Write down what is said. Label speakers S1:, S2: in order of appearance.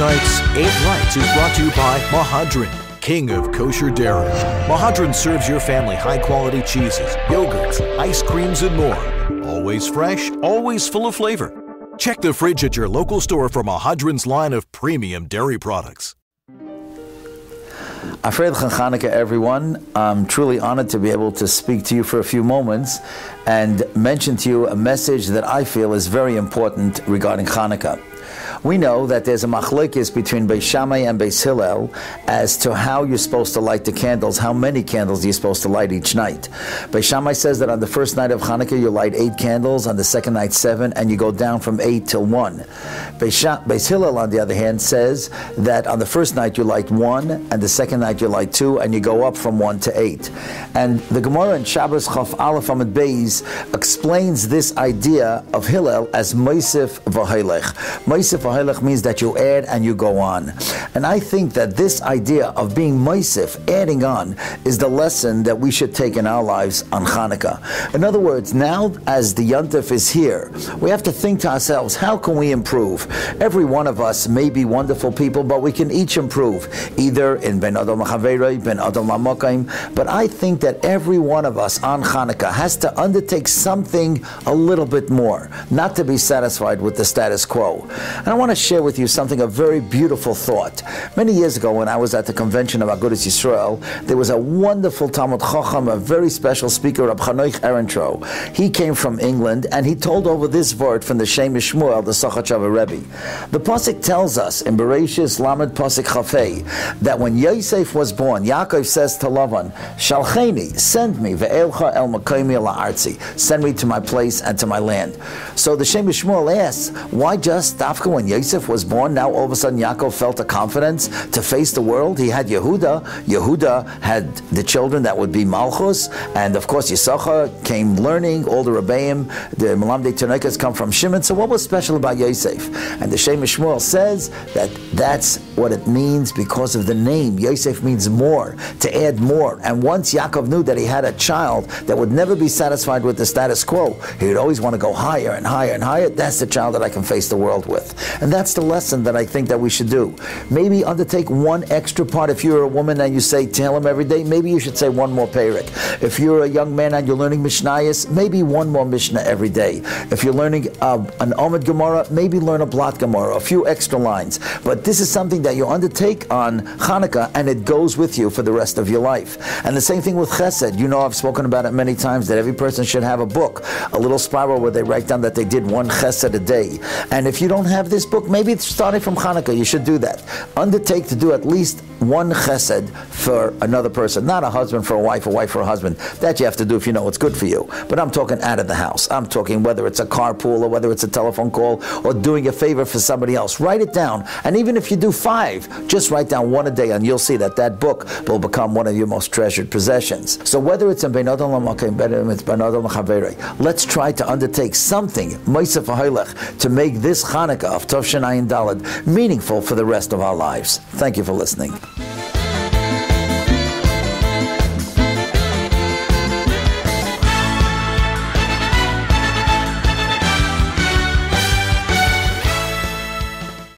S1: Tonight's 8 Lights is brought to you by Mehadrin, king of kosher dairy. Mehadrin serves your family high-quality cheeses, yogurts, ice creams, and more. Always fresh, always full of flavor. Check the fridge at your local store for Mehadrin's line of premium dairy products.
S2: Afreid Chanukah, everyone. I'm truly honored to be able to speak to you for a few moments and mention to you a message that I feel is very important regarding Chanukah. We know that there's a machlokes between Beis Shammai and Beis Hillel as to how you're supposed to light the candles, how many candles you're supposed to light each night. Beis Shammai says that on the first night of Chanukah you light 8 candles, on the second night 7, and you go down from 8 till 1. Beis Hillel, on the other hand, says that on the first night you light 1, and the second night you light 2, and you go up from 1 to 8. And the Gemara in Shabbos Chaf Aleph Amud Beis explains this idea of Hillel as Moisef v'Hailech. Moisef v'Hailech means that you add and you go on. And I think that this idea of being Moisef, adding on, is the lesson that we should take in our lives on Chanukah. In other words, now as the Yontif is here, we have to think to ourselves, how can we improve? Every one of us may be wonderful people, but we can each improve, either in Ben Adam L'Chaverei, Ben Adam L'Mokayim. But I think that every one of us on Chanukah has to undertake something a little bit more, not to be satisfied with the status quo. And I want to share with you something, a very beautiful thought. Many years ago, when I was at the convention of Agudas Yisrael, there was a wonderful Talmud Chacham, a very special speaker, Rabbi Paysach Krohn. He came from England, and he told over this word from the Shem Shmuel, the Sachachava Rebbe. The pasuk tells us in Bereshis Lamed pasuk Chafei that when Yosef was born, Yaakov says to Lavan, "Shalcheni, send me, ve'elcha el makomi la'artzi, send me to my place and to my land." So the Shem Shmuel asks, why just after when Yosef was born, now all of a sudden Yaakov felt a confidence to face the world? He had Yehuda. Yehuda had the children that would be Malchus, and of course Yisachar came learning. All the Rebbeim, the Melamdei Chanukahs come from Shimon. So what was special about Yosef? And the Shem Shmuel says that that's what it means because of the name. Yosef means more, to add more. And once Yaakov knew that he had a child that would never be satisfied with the status quo, he would always want to go higher and higher and higher. That's the child that I can face the world with. And that's the lesson that I think that we should do. Maybe undertake one extra part. If you're a woman and you say Tehillim every day, maybe you should say one more Perek. If you're a young man and you're learning Mishnayos, maybe one more Mishnah every day. If you're learning an Omid Gemara, maybe learn a Blot Gemara, a few extra lines. But this is something that you undertake on Chanukah, and it goes with you for the rest of your life. And the same thing with Chesed. You know, I've spoken about it many times, that every person should have a book, a little spiral where they write down that they did one Chesed a day. And if you don't have this book, maybe it's starting from Chanukah, you should do that. Undertake to do at least one Chesed for another person, not a husband for a wife for a husband. That you have to do if you know what's good for you. But I'm talking out of the house. I'm talking whether it's a carpool or whether it's a telephone call or doing a favor for somebody else. Write it down. And even if you do 5, just write down 1 a day, and you'll see that that book will become one of your most treasured possessions. So whether it's in Ben Adam L'Mokayim, whether it's Ben Adam L'Chaverei, let's try to undertake something, Moisef v'Hailech, to make this Chanukah of Tov Shin Ayin Daled meaningful for the rest of our lives. Thank you for listening.